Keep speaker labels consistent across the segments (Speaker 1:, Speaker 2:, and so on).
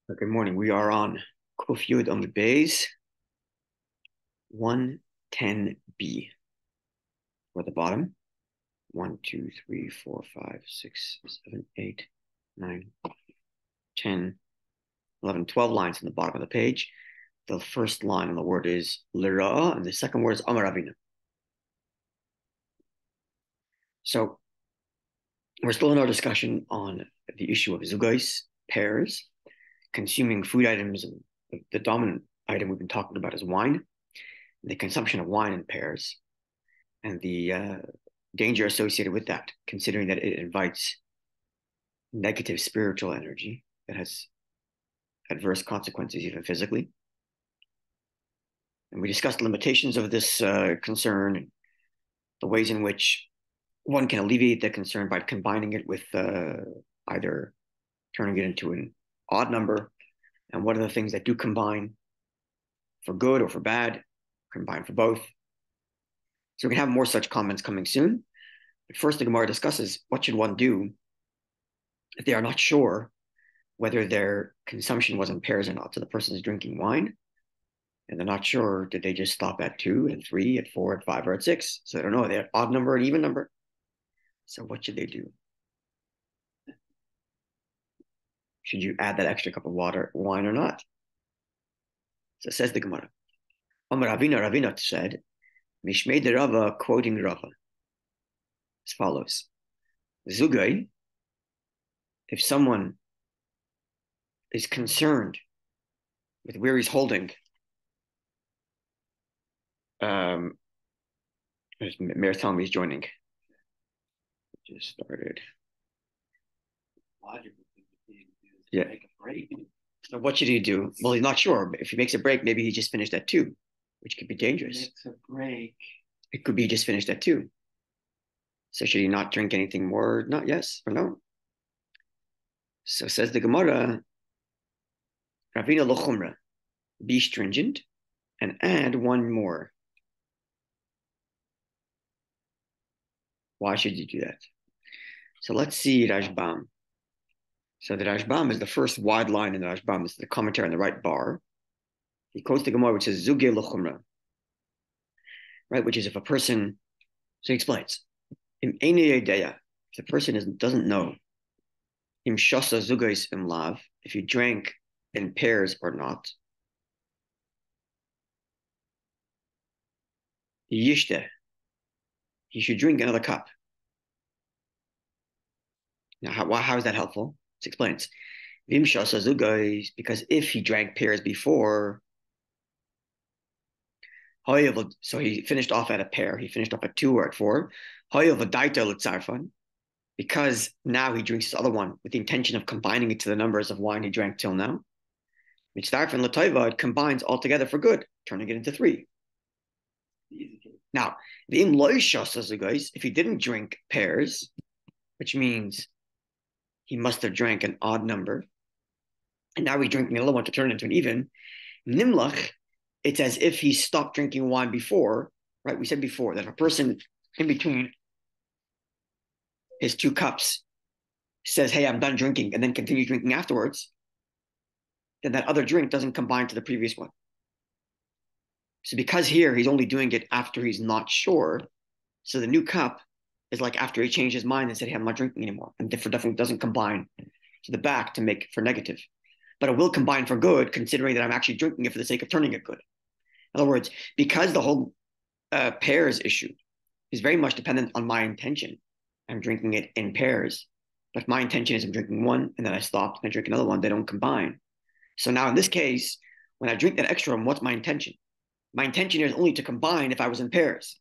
Speaker 1: Good morning. We are on Kuf Yud on the Bays 110b. We're at the bottom. 1, 2, 3, 4, 5, 6, 7, 8, 9, 10, 11, 12 lines on the bottom of the page. The first line on the word is Lira, and the second word is Amar Avinu. So we're still in our discussion on the issue of zugais, pairs, consuming food items. The dominant item we've been talking about is wine, the consumption of wine in pairs, and the danger associated with that, considering that it invites negative spiritual energy that has adverse consequences, even physically. And we discussed the limitations of this concern, and the ways in which one can alleviate that concern by combining it with either turning it into an odd number, and what are the things that do combine for good or for bad, combine for both. So we can have more such comments coming soon. But first, the Gemara discusses what should one do if they are not sure whether their consumption was in pairs or not. So the person is drinking wine, and they're not sure, did they just stop at 2, at 3, at 4, at 5, or at 6? So they don't know, they're odd number, an even number. So what should they do? Should you add that extra cup of wine or not? So says the Gemara. Amar Ravina said, Mishmei de Rava, quoting Rava, as follows. Zugai, if someone is concerned with where he's holding, Mayor's telling me he's joining. Just started. Yeah. Make a break. So what should he do? Well, he's not sure. If he makes a break, maybe he just finished at 2, which could be dangerous.
Speaker 2: Makes a break.
Speaker 1: It could be just finished at 2. So should he not drink anything more? Not yes or no. So says the Gemara, Ravina lo chumra, be stringent and add one more. Why should you do that? So let's see Rashbam. So the Rashbam is the first wide line in the Rashbam. This is the commentary on the right bar. He quotes the Gemara, which says Zuge lo chumra, right? Which is if a person, so he explains, if the person doesn't know, im shasa zugais im lav, if you drank in pairs or not, yishte, he should drink another cup. Now, how is that helpful? It explains. Vim shasa zugais, because if he drank pairs before, so he finished off at a pair, he finished off at 2 or at 4, because now he drinks this other one with the intention of combining it to the numbers of wine he drank till now. It combines altogether for good, turning it into 3. Now, if he didn't drink pairs, which means he must have drank an odd number, and now he's drinking another one to turn it into an even, nimlach, it's as if he stopped drinking wine before, right? We said before that if a person in between his 2 cups says, hey, I'm done drinking, and then continues drinking afterwards, then that other drink doesn't combine to the previous one. So because here he's only doing it after he's not sure, so the new cup is like after he changed his mind and said, hey, I'm not drinking anymore, and therefore definitely doesn't combine to the back to make for negative. But it will combine for good, considering that I'm actually drinking it for the sake of turning it good. In other words, because the whole pairs issue is very much dependent on my intention. I'm drinking it in pairs, but my intention is I'm drinking one and then I stopped and I drink another one. They don't combine. So now in this case, when I drink that extra one, what's my intention? My intention is only to combine if I was in pairs.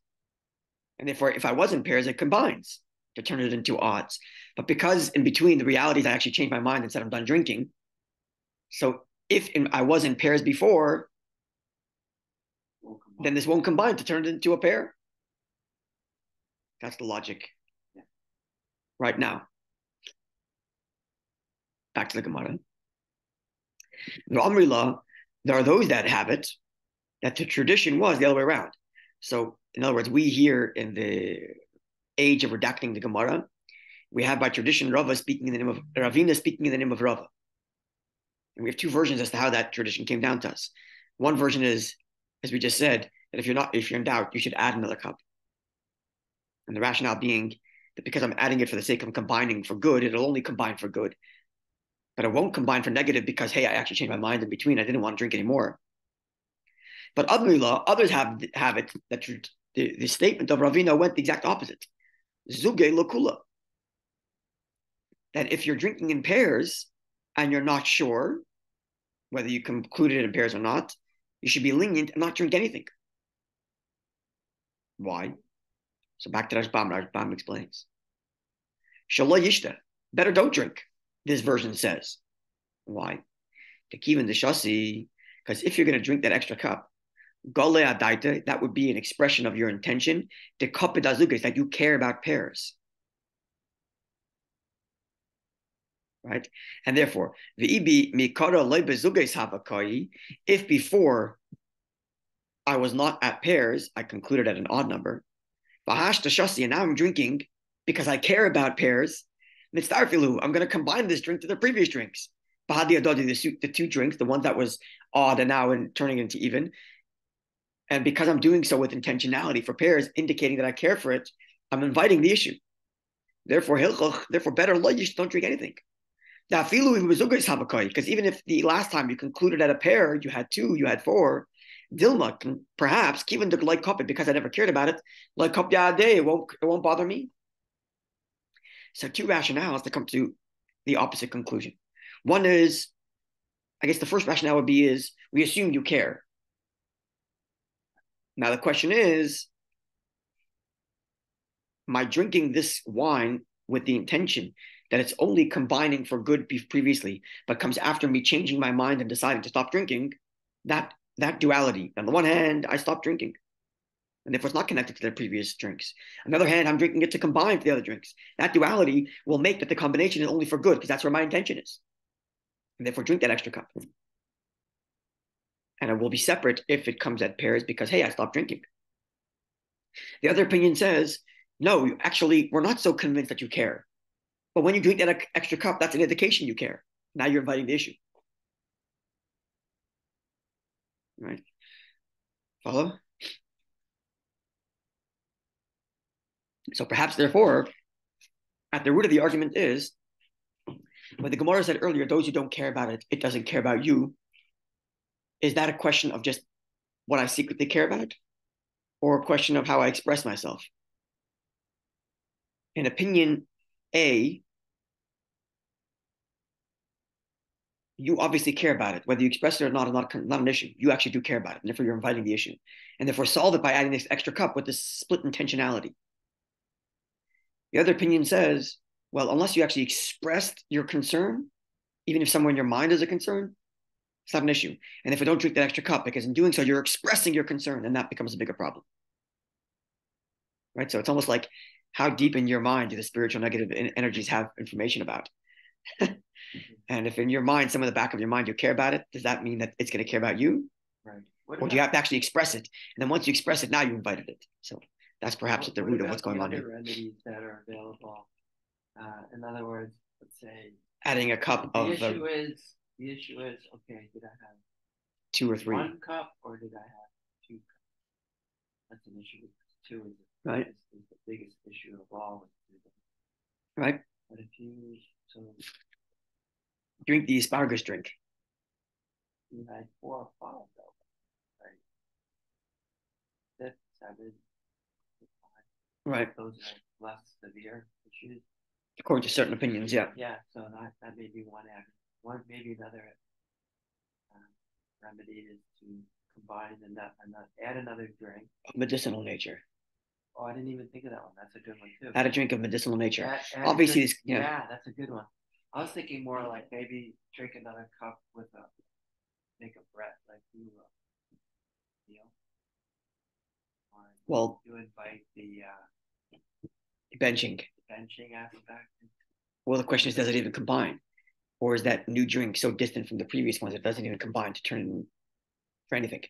Speaker 1: And therefore, if I was in pairs, it combines to turn it into odds. But because in between the realities, I actually changed my mind and said I'm done drinking. So if I was in pairs before, then this won't combine to turn it into a pair. That's the logic. Yeah. Right now. Back to the Gemara. The Amri law, there are those that have it, that the tradition was the other way around. So, in other words, we here in the age of redacting the Gemara, we have by tradition Rava speaking in the name of Ravina speaking in the name of Rava. And we have two versions as to how that tradition came down to us. One version is, as we just said, that if you're in doubt, you should add another cup. And the rationale being that because I'm adding it for the sake of combining for good, it'll only combine for good. But it won't combine for negative because, hey, I actually changed my mind in between. I didn't want to drink anymore. But others have it that the statement of Ravina went the exact opposite. Zuge lokula. That if you're drinking in pairs and you're not sure whether you concluded it in pairs or not, you should be lenient and not drink anything. Why? So back to Rashbam. Rashbam explains. Shalom yishta. Better don't drink, this version says. Why? Tekivan deshasi, because if you're going to drink that extra cup, gole adaita, that would be an expression of your intention. The cup is that you care about pairs. Right? And therefore, if before I was not at pairs, I concluded at an odd number, and now I'm drinking because I care about pairs, I'm going to combine this drink to the previous drinks. The two drinks, the ones that was odd and now turning into even. And because I'm doing so with intentionality for pairs, indicating that I care for it, I'm inviting the issue. Therefore, better don't drink anything. Because even if the last time you concluded at a pair, you had two, you had four, Dilma can perhaps, even the light cup, because I never cared about it, like cup day, it won't bother me. So two rationales to come to the opposite conclusion. One is, I guess the first rationale would be is we assume you care. Now the question is, am I drinking this wine with the intention that it's only combining for good previously, but comes after me changing my mind and deciding to stop drinking? That duality. On the one hand, I stopped drinking, and therefore it's not connected to the previous drinks. On the other hand, I'm drinking it to combine for the other drinks. That duality will make that the combination is only for good because that's where my intention is. And therefore drink that extra cup. And it will be separate if it comes at pairs because, hey, I stopped drinking. The other opinion says, no, actually, we're not so convinced that you care. But when you drink that extra cup, that's an indication you care. Now you're inviting the issue. Right? Follow? So perhaps, therefore, at the root of the argument is, when the Gemara said earlier, those who don't care about it, it doesn't care about you. Is that a question of just what I secretly care about? Or a question of how I express myself? In opinion A, you obviously care about it. Whether you express it or not is not an issue. You actually do care about it. And therefore, you're inviting the issue. And therefore, solve it by adding this extra cup with this split intentionality. The other opinion says, well, unless you actually expressed your concern, even if somewhere in your mind is a concern, it's not an issue. And if I don't drink that extra cup, because in doing so, you're expressing your concern, and that becomes a bigger problem. Right? So it's almost like how deep in your mind do the spiritual negative energies have information about? And if in your mind, some of the back of your mind, you care about it, does that mean that it's going to care about you?
Speaker 2: Right.
Speaker 1: Or do you have to actually express it? And then once you express it, now you invited it. So that's perhaps at the root of what's going on here.
Speaker 2: Remedies that are available. In other words, let's say
Speaker 1: adding a cup
Speaker 2: the
Speaker 1: of
Speaker 2: issue is okay, did I have
Speaker 1: two or three?
Speaker 2: One cup or did I have two cups? That's an issue. Two is
Speaker 1: right.
Speaker 2: Is the biggest issue of all.
Speaker 1: Right.
Speaker 2: But if you
Speaker 1: drink the asparagus drink.
Speaker 2: You had 4 or 5 though. Right. 6, 7, 5.
Speaker 1: Right.
Speaker 2: Those are less severe issues.
Speaker 1: According to certain opinions, yeah.
Speaker 2: Yeah, so that may be one act. One maybe another remedy is to combine and not add another drink
Speaker 1: of medicinal nature.
Speaker 2: Oh, I didn't even think of that one. That's a good one too.
Speaker 1: Add a drink of medicinal nature. Obviously,
Speaker 2: this, yeah, that's a good one. I was thinking more like maybe drink another cup with make a breath like you know.
Speaker 1: Well,
Speaker 2: you invite the
Speaker 1: benching
Speaker 2: aspect.
Speaker 1: Well, the question is, does it even combine? Or is that new drink so distant from the previous ones it doesn't even combine to turn for anything?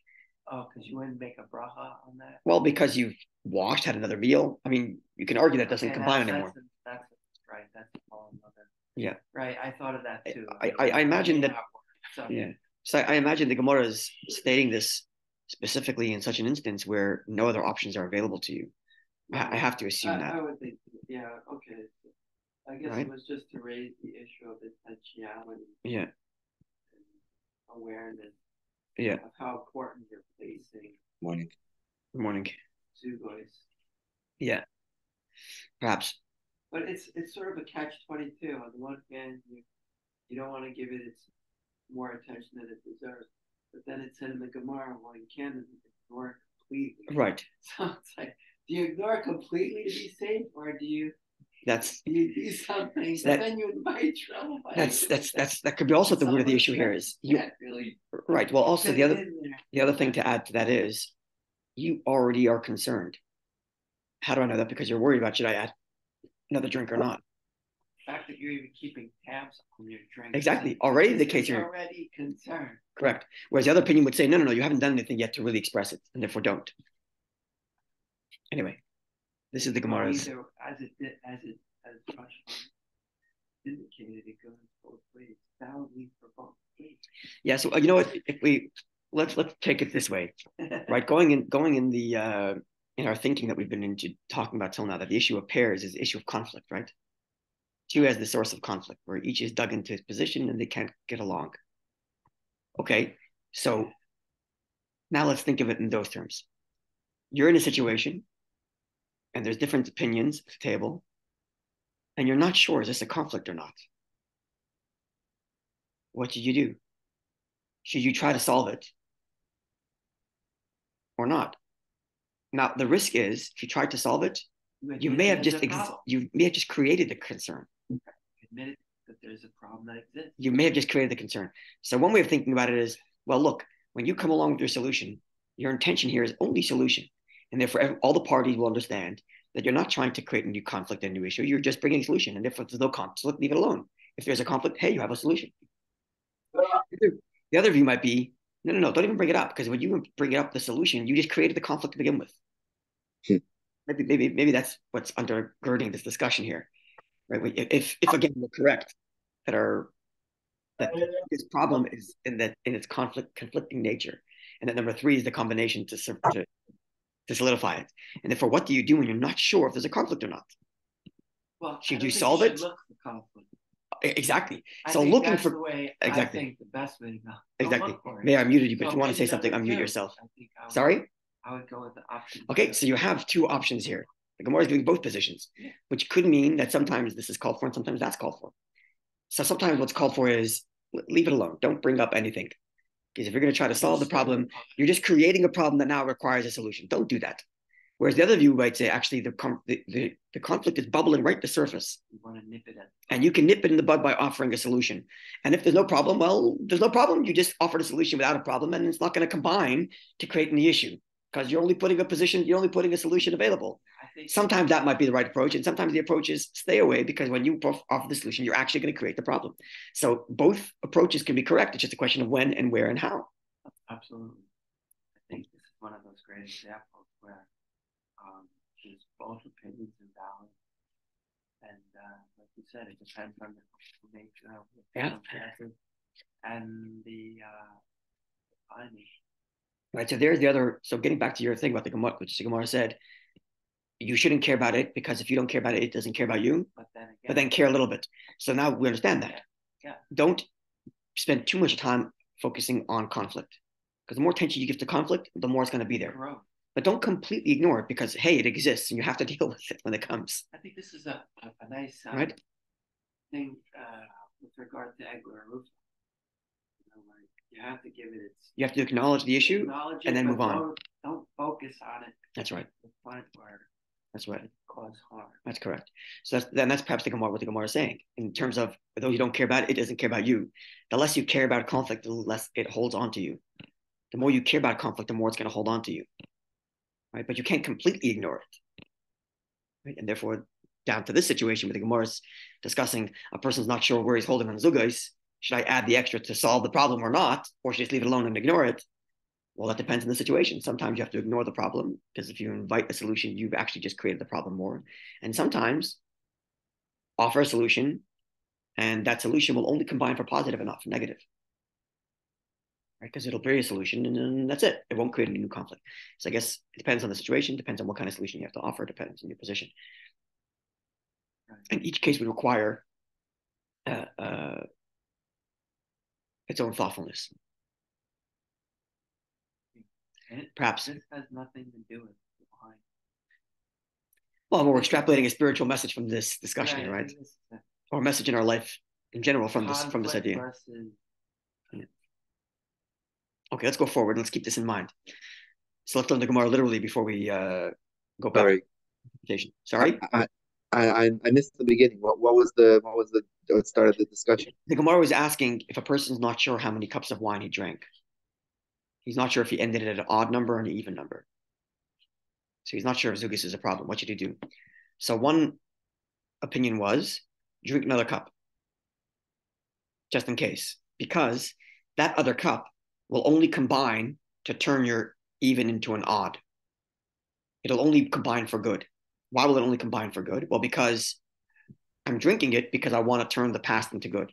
Speaker 2: Oh, because you wouldn't make a bracha on that?
Speaker 1: Well, because you've washed, had another meal. I mean, you can argue that doesn't combine anymore.
Speaker 2: That's right. That's all another.
Speaker 1: Yeah.
Speaker 2: Right. I thought of that too.
Speaker 1: I imagine that
Speaker 2: So
Speaker 1: Yeah. So I imagine the Gemara is stating this specifically in such an instance where no other options are available to you. I have to assume that,
Speaker 2: I would think, yeah, okay. I guess
Speaker 1: right?
Speaker 2: it was just to raise the issue of intentionality
Speaker 1: Yeah.
Speaker 2: and awareness
Speaker 1: Yeah.
Speaker 2: of how important you're facing
Speaker 3: Morning.
Speaker 1: Good morning.
Speaker 2: Zugois.
Speaker 1: Yeah. Perhaps.
Speaker 2: But it's sort of a catch-22. On the one hand, you don't want to give it its more attention than it deserves. But then it said in the Gemara, well, you can't ignore it completely.
Speaker 1: Right.
Speaker 2: So it's like, do you ignore it completely to be safe, or do you
Speaker 1: That's
Speaker 2: do something
Speaker 1: so
Speaker 2: that then you invite trouble?
Speaker 1: that could be also the root of the issue here is you
Speaker 2: Really
Speaker 1: right. Well, also
Speaker 2: fit in there.
Speaker 1: the other thing to add to that is you already are concerned. How do I know that? Because you're worried about should I add another drink or not?
Speaker 2: The fact that you're even keeping tabs on your drink.
Speaker 1: Exactly. Already the case
Speaker 2: you're
Speaker 1: you're
Speaker 2: already concerned.
Speaker 1: correct. Whereas the other opinion would say, no, you haven't done anything yet to really express it, and therefore don't. Anyway, this is the Gemara's.
Speaker 2: Either, as Josh indicated, it goes both ways. Validly for both ways.
Speaker 1: Yeah. So you know what? If we let's take it this way, right? Going in the in our thinking that we've been into talking about till now, that the issue of pairs is the issue of conflict, right? Two as the source of conflict, where each is dug into his position and they can't get along. Okay, so now let's think of it in those terms. You're in a situation, and there's different opinions at the table, and you're not sure, is this a conflict or not? What should you do? Should you try to solve it or not? Now, the risk is, if you try to solve it, you may have just created the concern.
Speaker 2: Admitted that there's a problem that exists.
Speaker 1: You may have just created the concern. So one way of thinking about it is, well, look, when you come along with your solution, your intention here is only solution. And therefore, all the parties will understand that you're not trying to create a new conflict, a new issue. You're just bringing a solution. And therefore, if there's no conflict, leave it alone. If there's a conflict, hey, you have a solution. The other view might be, no, don't even bring it up. Because when you bring it up, the solution, you just created the conflict to begin with. Maybe that's what's undergirding this discussion here. Right? If again we're correct that this problem is in its conflicting nature, and that number three is the combination to solidify it. And therefore, what do you do when you're not sure if there's a conflict or not?
Speaker 2: Well,
Speaker 1: should you solve it?
Speaker 2: Look for conflict.
Speaker 1: Exactly.
Speaker 2: So looking for the way.
Speaker 1: Exactly.
Speaker 2: I think the best way to go.
Speaker 1: Exactly. May I muted you, but if you want to say something, unmute yourself. Sorry.
Speaker 2: I would go with the option.
Speaker 1: Okay, so you have two options here. The Gemara is doing both positions, which could mean that sometimes this is called for and sometimes that's called for. So sometimes what's called for is leave it alone. Don't bring up anything. Because if you're going to try to solve the problem, you're just creating a problem that now requires a solution. Don't do that. Whereas the other view might say, actually, the conflict is bubbling right to the surface.
Speaker 2: You want to nip it at.
Speaker 1: And you can nip it in the bud by offering a solution. And if there's no problem, well, there's no problem. You just offered a solution without a problem, and it's not going to combine to create an issue. Because you're only putting a solution available. Sometimes that might be the right approach, and sometimes the approach is stay away, because when you offer the solution, you're actually going to create the problem. So both approaches can be correct. It's just a question of when and where and how.
Speaker 2: Absolutely. I think this is one of those great examples where there's both opinions invalid. And like you said, it depends on the nature of the circumstances and the timing.
Speaker 1: Right. So there's the other. So getting back to your thing about the Gemara, which the Gemara said, you shouldn't care about it, because if you don't care about it, it doesn't care about you. But then care a little bit. So now we understand that.
Speaker 2: Yeah.
Speaker 1: Don't spend too much time focusing on conflict, because the more attention you give to conflict, the more it's going to be there.
Speaker 2: Right.
Speaker 1: But don't completely ignore it, because hey, it exists and you have to deal with it when it comes.
Speaker 2: I think this is a nice
Speaker 1: right
Speaker 2: thing with regard to Egler Roof. You have to give it its.
Speaker 1: You have to acknowledge the issue and then move on.
Speaker 2: Don't focus on it.
Speaker 1: That's right. That's right.
Speaker 2: Cause harm.
Speaker 1: That's correct. So that's perhaps what the Gemara is saying. In terms of, though you don't care about it, it doesn't care about you. The less you care about conflict, the less it holds on to you. The more you care about conflict, the more it's going to hold on to you. Right? But you can't completely ignore it. Right? And therefore, down to this situation where the Gemara is discussing a person's not sure where he's holding on zugais, should I add the extra to solve the problem or not? Or should I just leave it alone and ignore it? Well, that depends on the situation. Sometimes you have to ignore the problem, because if you invite a solution, you've actually just created the problem more. And sometimes offer a solution, and that solution will only combine for positive and not for negative. right? Because it'll create a solution, and then that's it. It won't create any new conflict. So I guess it depends on the situation, depends on what kind of solution you have to offer, depends on your position. And each case would require uh, uh, its own thoughtfulness. Perhaps
Speaker 2: this has nothing to do with why.
Speaker 1: Well, we're extrapolating a spiritual message from this discussion, right? Or a message in our life in general from this idea.
Speaker 2: Versus...
Speaker 1: Yeah. Okay, let's go forward. Let's keep this in mind. So let's learn the Gemara literally before we go back. Sorry.
Speaker 3: I missed the beginning. What started the discussion?
Speaker 1: The Gemara was asking if a person's not sure how many cups of wine he drank. He's not sure if he ended it at an odd number or an even number. So he's not sure if Zugis is a problem. What should he do? So one opinion was drink another cup, just in case, because that other cup will only combine to turn your even into an odd. It'll only combine for good. Why will it only combine for good? Well, because I'm drinking it because I want to turn the past into good.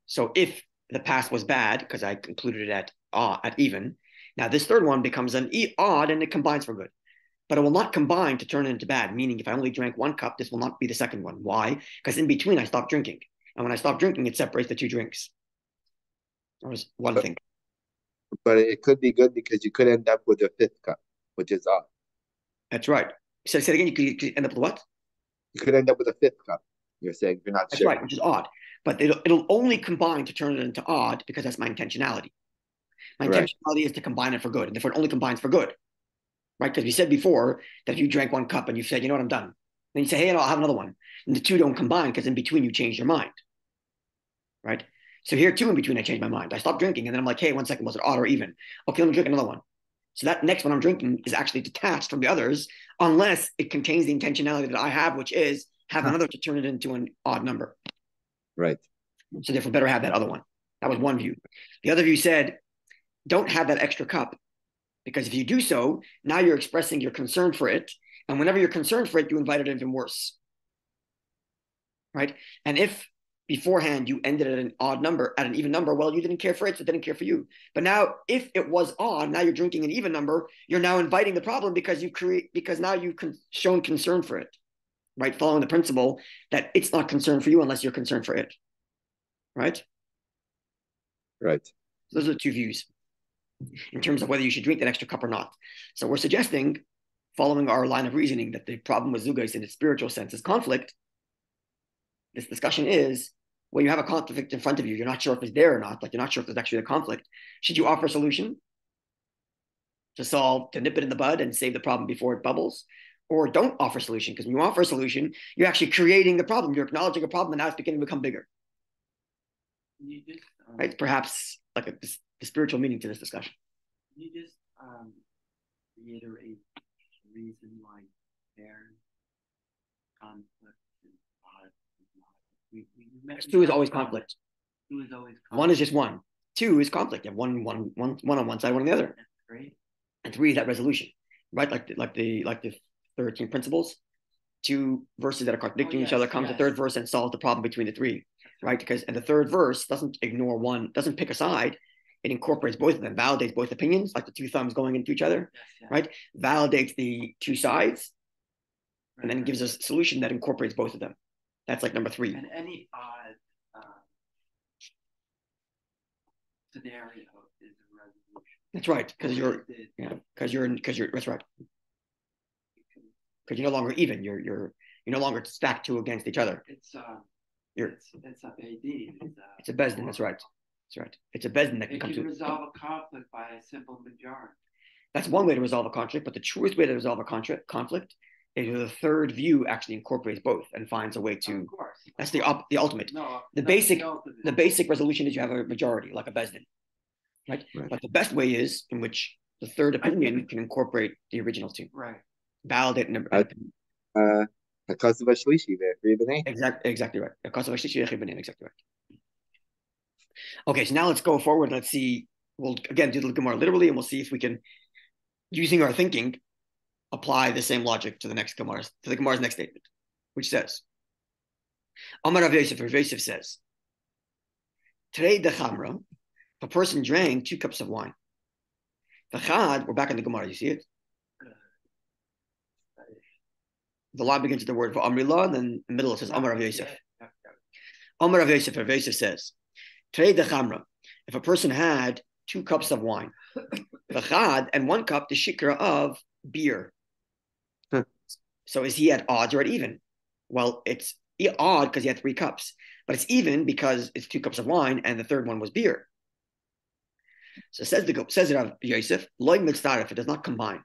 Speaker 1: So if the past was bad, because I concluded it at even, now this third one becomes an odd and it combines for good. But it will not combine to turn it into bad, meaning if I only drank one cup, this will not be the second one. Why? Because in between, I stopped drinking. And when I stop drinking, it separates the two drinks. That was one thing.
Speaker 3: But it could be good because you could end up with a fifth cup, which is odd.
Speaker 1: That's right. So say it again, you could end up with what?
Speaker 3: You could end up with a fifth cup. You're saying you're not
Speaker 1: That's
Speaker 3: sure.
Speaker 1: Right, which is odd. But it'll only combine to turn it into odd because that's my intentionality. My intentionality is to combine it for good. And therefore, it only combines for good. Right? Because we said before that if you drank one cup and you said, you know what, I'm done. Then you say, hey, I'll have another one. And the two don't combine because in between you change your mind. Right? So here too, in between, I changed my mind. I stopped drinking and then I'm like, hey, 1 second, was it odd or even? Okay, let me drink another one. So that next one I'm drinking is actually detached from the others unless it contains the intentionality that I have, which is have another to turn it into an odd number.
Speaker 3: Right.
Speaker 1: So therefore, better have that other one. That was one view. The other view said, don't have that extra cup. Because if you do so, now you're expressing your concern for it. And whenever you're concerned for it, you invite it even worse. Right? And if beforehand you ended at an odd number, at an even number, well, you didn't care for it, so it didn't care for you. But now, if it was odd, now you're drinking an even number, you're now inviting the problem because now you've shown concern for it. Right? Following the principle that it's not concerned for you unless you're concerned for it. Right?
Speaker 3: Right.
Speaker 1: Those are the two views in terms of whether you should drink that extra cup or not. So we're suggesting, following our line of reasoning, that the problem with Zugais in its spiritual sense is conflict. This discussion is, when you have a conflict in front of you, you're not sure if it's there or not, like you're not sure if there's actually a conflict. Should you offer a solution to nip it in the bud and save the problem before it bubbles? Or don't offer a solution, because when you offer a solution, you're actually creating the problem. You're acknowledging a problem and now it's beginning to become bigger.
Speaker 2: You just,
Speaker 1: right? Perhaps like the spiritual meaning to this discussion.
Speaker 2: You just reiterate the reason why there's conflict is odd.
Speaker 1: Two is always conflict.
Speaker 2: Two is always conflict.
Speaker 1: One is just one. Two is conflict. You have one on one side, one on the other.
Speaker 2: That's great.
Speaker 1: And three is that resolution, right? Like the 13 principles. Two verses that are contradicting each other comes the third verse and solves the problem between the three, right? And the third verse doesn't ignore one, doesn't pick a side. It incorporates both of them, validates both opinions, like the two thumbs going into each other, right? Validates the two sides, and then gives us a solution that incorporates both of them. That's like number three.
Speaker 2: And any odd scenario is a resolution.
Speaker 1: That's right, because you're that's right. Because you're no longer even. You're no longer stacked two against each other.
Speaker 2: It's a BD.
Speaker 1: It's a bezdin. That's right. That's right. It's a bezdin that
Speaker 2: can come to resolve a conflict by a simple majority. That's
Speaker 1: one way to resolve a conflict, but the truest way to resolve a conflict is the third view actually incorporates both and finds a way to.
Speaker 2: Of course.
Speaker 1: That's the ultimate.
Speaker 2: No,
Speaker 1: the basic resolution is you have a majority, like a bezdin, right? But the best way is in which the third opinion can incorporate the original two.
Speaker 2: Right.
Speaker 1: Validate
Speaker 3: exactly
Speaker 1: right. Exactly right. Okay, so now let's go forward. Let's see. We'll again do the Gemara literally, and we'll see if we can, using our thinking, apply the same logic to the Gemara's next statement, which says, Amar Rav Yosef says, today the Chamra, If a person drank 2 cups of wine, we're back in the Gemara. You see it? The law begins with the word Amrillah, and then in the middle it says Amar Rav Yosef. Amar Rav Yosef, Rav Yosef says, Trei de Chamra, if a person had 2 cups of wine, and 1 cup the shikra of beer. So is he at odds or at even? Well, it's odd because he had 3 cups, but it's even because it's 2 cups of wine and the third one was beer. So says it Rav Yosef, loy mitzvah, if it does not combine,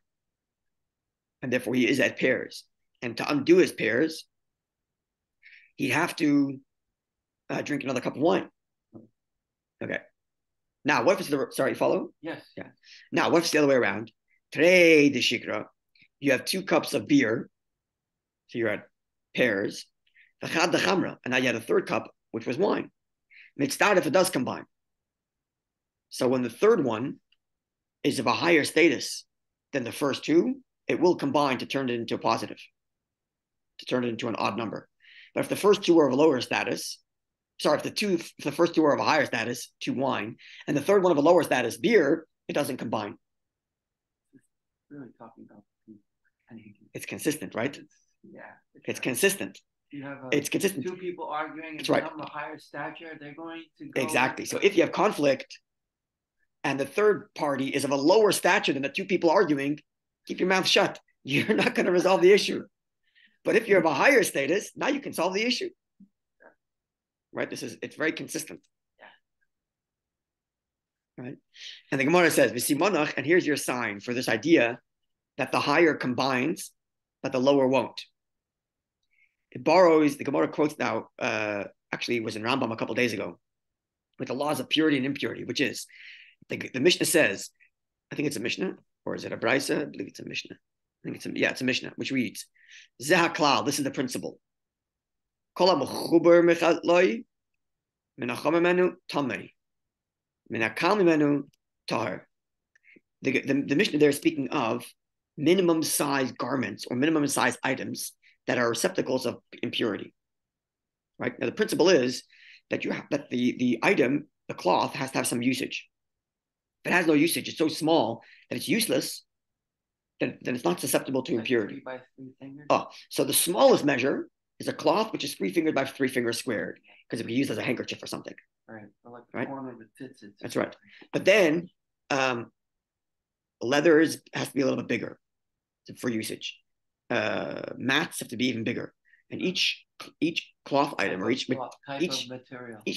Speaker 1: and therefore he is at pairs. And to undo his pairs, he'd have to drink another cup of wine. Okay. Now, what if it's sorry, follow?
Speaker 2: Yes.
Speaker 1: Yeah. Now, what if it's the other way around? Today, the shikra, you have 2 cups of beer, so you're at pairs. V'chad chamra, and now you had a third cup, which was wine. Mitzvah if it does combine. So when the third one is of a higher status than the first 2, it will combine to turn it into a positive, to turn it into an odd number. But if the first 2 are of a lower status, if the first 2 are of a higher status, 2 wine, and the third one of a lower status, beer, it doesn't combine.
Speaker 2: Really talking about
Speaker 1: it's consistent, right? It's
Speaker 2: right.
Speaker 1: consistent.
Speaker 2: You have
Speaker 1: it's consistent.
Speaker 2: 2 people arguing, and
Speaker 1: right.
Speaker 2: of a higher stature, they're going to go
Speaker 1: exactly. So if you have conflict, and the third party is of a lower stature than the 2 people arguing, keep your mouth shut. You're not going to resolve the issue. But if you're of a higher status, now you can solve the issue. Right? It's very consistent. Right? And the Gemara says, V'simonach, and here's your sign for this idea that the higher combines, but the lower won't. It borrows, the Gemara quotes now, actually it was in Rambam a couple days ago, with the laws of purity and impurity, which is, the Mishnah says, I think it's a Mishnah, or is it a Brisa? I believe it's a Mishnah. It's a Mishnah, which reads, Zeh HaKlal, this is the principle. Kol HaMechuber Mechaloi, Menachom Mimenu Tamei, Menakal Mimenu Tahar. The Mishnah there is speaking of minimum size garments or minimum size items that are receptacles of impurity. Right? Now the principle is that the item, the cloth, has to have some usage. If it has no usage, it's so small that it's useless, then it's not susceptible to impurity.
Speaker 2: 3 by 3 fingers?
Speaker 1: So the smallest measure is a cloth which is 3 fingered by 3 fingers squared, because it can be used as a handkerchief or something.
Speaker 2: Right. Or like the corner of the tits.
Speaker 1: That's right. But then leather has to be a little bit bigger for usage. Mats have to be even bigger. And each cloth item or each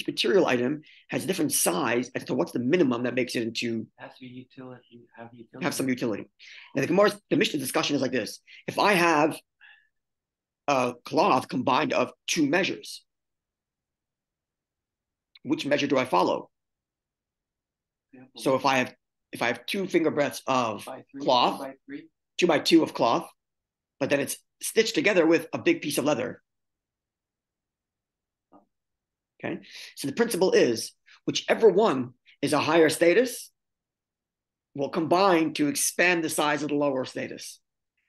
Speaker 1: material item has a different size as to what's the minimum that makes it into have some utility. Now the Mishnah discussion is like this: if I have a cloth combined of 2 measures, which measure do I follow? So if I have 2 finger breadths of cloth, 2 by 2 of cloth, but then it's stitched together with a big piece of leather. Okay, so the principle is whichever one is a higher status will combine to expand the size of the lower status.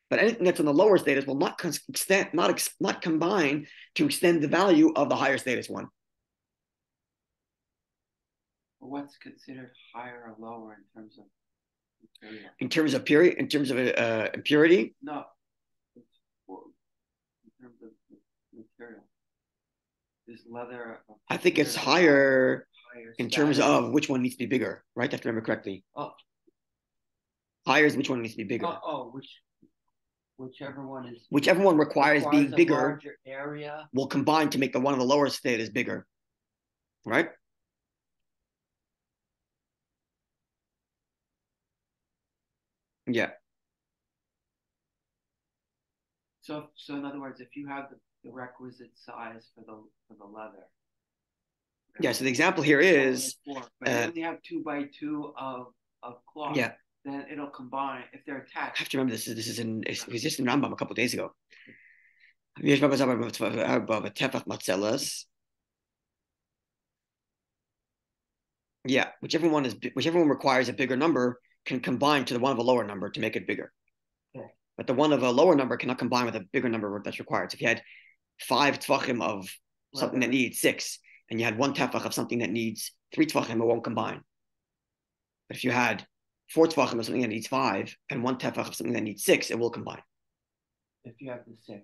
Speaker 1: But anything that's in the lower status will not combine to extend the value of the higher status one.
Speaker 2: What's considered higher or lower in terms of material?
Speaker 1: In terms of purity? In terms of impurity?
Speaker 2: No. In terms of material. Is leather?
Speaker 1: I think it's higher in terms of which one needs to be bigger, right? I have to remember correctly. Higher is which one needs to be bigger.
Speaker 2: Whichever
Speaker 1: one requires being bigger
Speaker 2: area
Speaker 1: will combine to make the one of the lower status bigger, right? Yeah.
Speaker 2: So in other words, if you have the requisite size for the leather.
Speaker 1: Yeah. So the example here is,
Speaker 2: but you only have 2 by 2 of cloth.
Speaker 1: Yeah.
Speaker 2: Then it'll combine if they're attached.
Speaker 1: I have to remember this is it was just in Rambam a couple of days ago. Yeah, whichever one requires a bigger number can combine to the one of a lower number to make it bigger.
Speaker 2: Okay.
Speaker 1: But the one of a lower number cannot combine with a bigger number that's required. So if you had 5 tefachim of something that needs 6, and you had 1 tefach of something that needs 3 tefachim, it won't combine. But if you had 4 tefachim of something that needs 5 and 1 tefach of something that needs 6, it will combine.
Speaker 2: If you have the 6.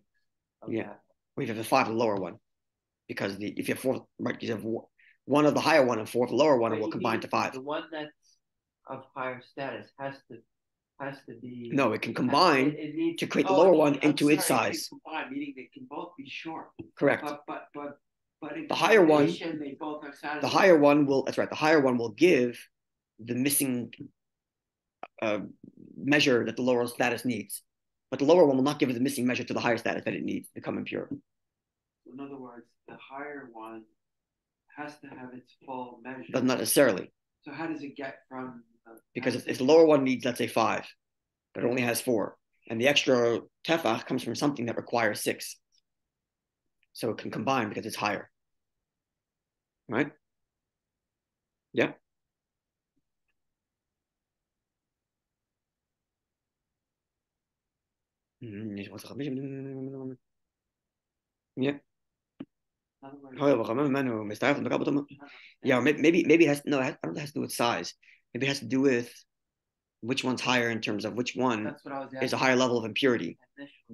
Speaker 1: Yeah. Or if you have the 5 of the lower one. Because if you have 4, right, you have 1 of the higher one and 4 of the lower one, it will combine to 5.
Speaker 2: The one that's of higher status has to be.
Speaker 1: No, it can combine to create the lower one into its size.
Speaker 2: Combine, meaning they can both be short.
Speaker 1: Correct.
Speaker 2: But in
Speaker 1: the higher one,
Speaker 2: they both are satisfied.
Speaker 1: The higher one will. That's right. The higher one will give the missing measure that the lower status needs, but the lower one will not give it the missing measure to the higher status that it needs to become impure.
Speaker 2: In other words, the higher one has to have its full measure.
Speaker 1: But not necessarily.
Speaker 2: So how does it get from?
Speaker 1: Because if the lower one needs, let's say 5, but it only has 4, and the extra tefach comes from something that requires 6, so it can combine because it's higher. Right? Yeah. Yeah. Yeah, maybe it has no. I don't think it has to do with size. Maybe it has to do with which one's higher in terms of which one is a higher level of impurity,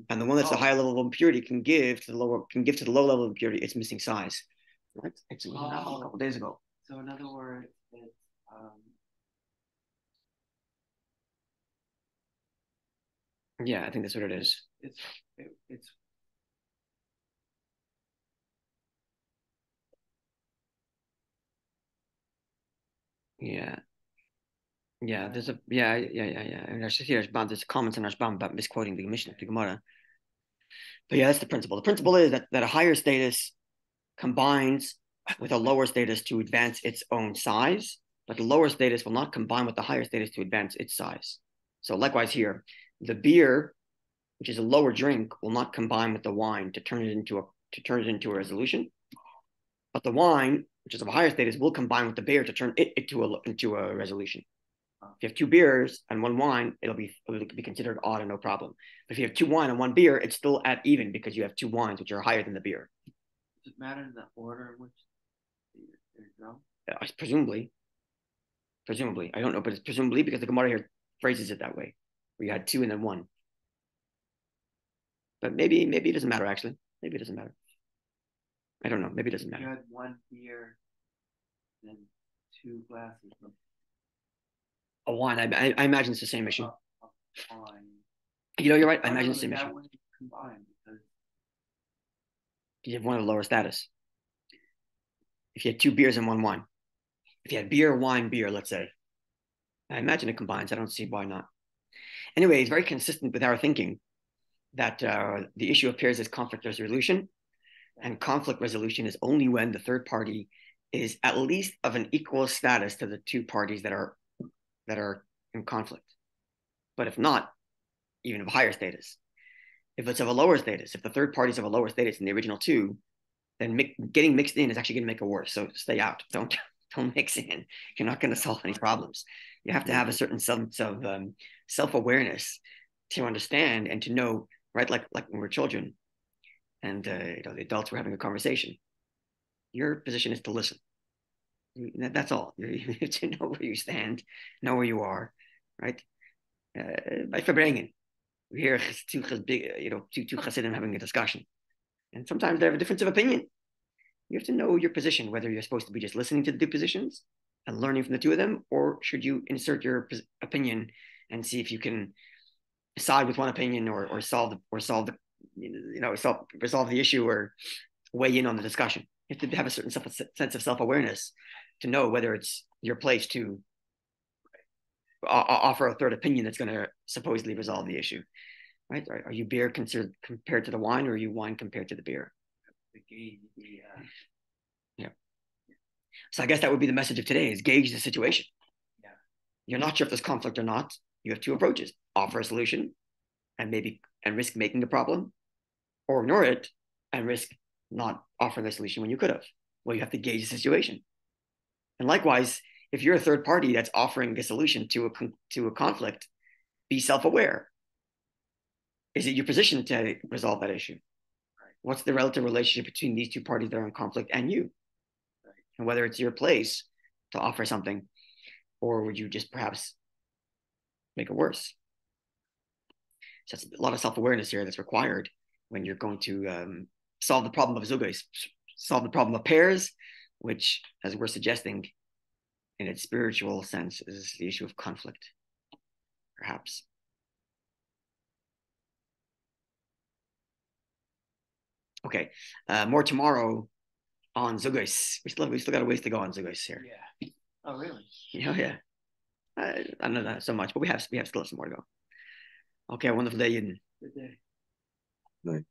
Speaker 1: and the one that's a higher level of impurity can give to the low level of impurity its missing size. Right? It's a couple days ago.
Speaker 2: So in other words, it's
Speaker 1: yeah, I think that's what it is.
Speaker 2: It's
Speaker 1: yeah. There's a And there's comments on Rashbam about misquoting the Mishnah, the Gemara. But yeah, that's the principle. The principle is that a higher status combines with a lower status to advance its own size, but the lower status will not combine with the higher status to advance its size. So likewise here, the beer, which is a lower drink, will not combine with the wine to turn it into a resolution. But the wine, which is of a higher status, will combine with the beer to turn it into a resolution. If you have 2 beers and 1 wine, it'll be considered odd and no problem. But if you have 2 wine and 1 beer, it's still at even because you have 2 wines which are higher than the beer.
Speaker 2: Does it matter the order in which they're drunk?
Speaker 1: Presumably, I don't know, but it's presumably because the Gemara here phrases it that way, where you had 2 and then 1. But maybe it doesn't matter actually. Maybe it doesn't matter. I don't know. Maybe it doesn't matter.
Speaker 2: You had 1 beer, then 2 glasses of
Speaker 1: a wine. I imagine it's the same issue.
Speaker 2: Wine.
Speaker 1: You're right. I imagine it's the same issue.
Speaker 2: That wouldn't combine because
Speaker 1: you have 1 of the lower status. If you had 2 beers and 1 wine, if you had beer, wine, beer, let's say, I imagine it combines. I don't see why not. Anyway, it's very consistent with our thinking that the issue appears as conflict resolution, and conflict resolution is only when the third party is at least of an equal status to the 2 parties that are in conflict. But if not, even of a higher status. If it's of a lower status, if the third party is of a lower status than the original 2, then getting mixed in is actually going to make it worse. So stay out. Don't mix in. You're not going to solve any problems. You have to have a certain sense of self-awareness to understand and to know, right? Like when we're children and the adults were having a conversation. Your position is to listen. That's all. You have to know where you stand, know where you are, right? By verbrengen. We hear 2 Hasidim having a discussion. And sometimes they have a difference of opinion. You have to know your position, whether you're supposed to be just listening to the 2 positions and learning from the 2 of them, or should you insert your opinion and see if you can side with one opinion or resolve the issue or weigh in on the discussion. You have to have a certain sense of self-awareness to know whether it's your place to offer a third opinion that's going to supposedly resolve the issue, right? Are you beer compared to the wine, or are you wine compared to the beer? Yeah. So I guess that would be the message of today: is gauge the situation.
Speaker 2: Yeah.
Speaker 1: You're not sure if there's conflict or not. You have 2 approaches: offer a solution, and risk making the problem, or ignore it and risk not offering a solution when you could have. Well, you have to gauge the situation. And likewise, if you're a third party that's offering a solution to a conflict, be self-aware. Is it your position to resolve that issue? Right. What's the relative relationship between these 2 parties that are in conflict and you? Right. And whether it's your place to offer something or would you just perhaps make it worse? So that's a lot of self-awareness here that's required when you're going to solve the problem of zugos, solve the problem of pairs, which, as we're suggesting, in its spiritual sense, is the issue of conflict, perhaps. Okay, more tomorrow on zugos. We still got a ways to go on zugos here.
Speaker 2: Yeah. Oh, really?
Speaker 1: Yeah. I don't know that so much, but we have still some more to go. Okay, wonderful day, Yidden.
Speaker 2: Good day.
Speaker 3: Right.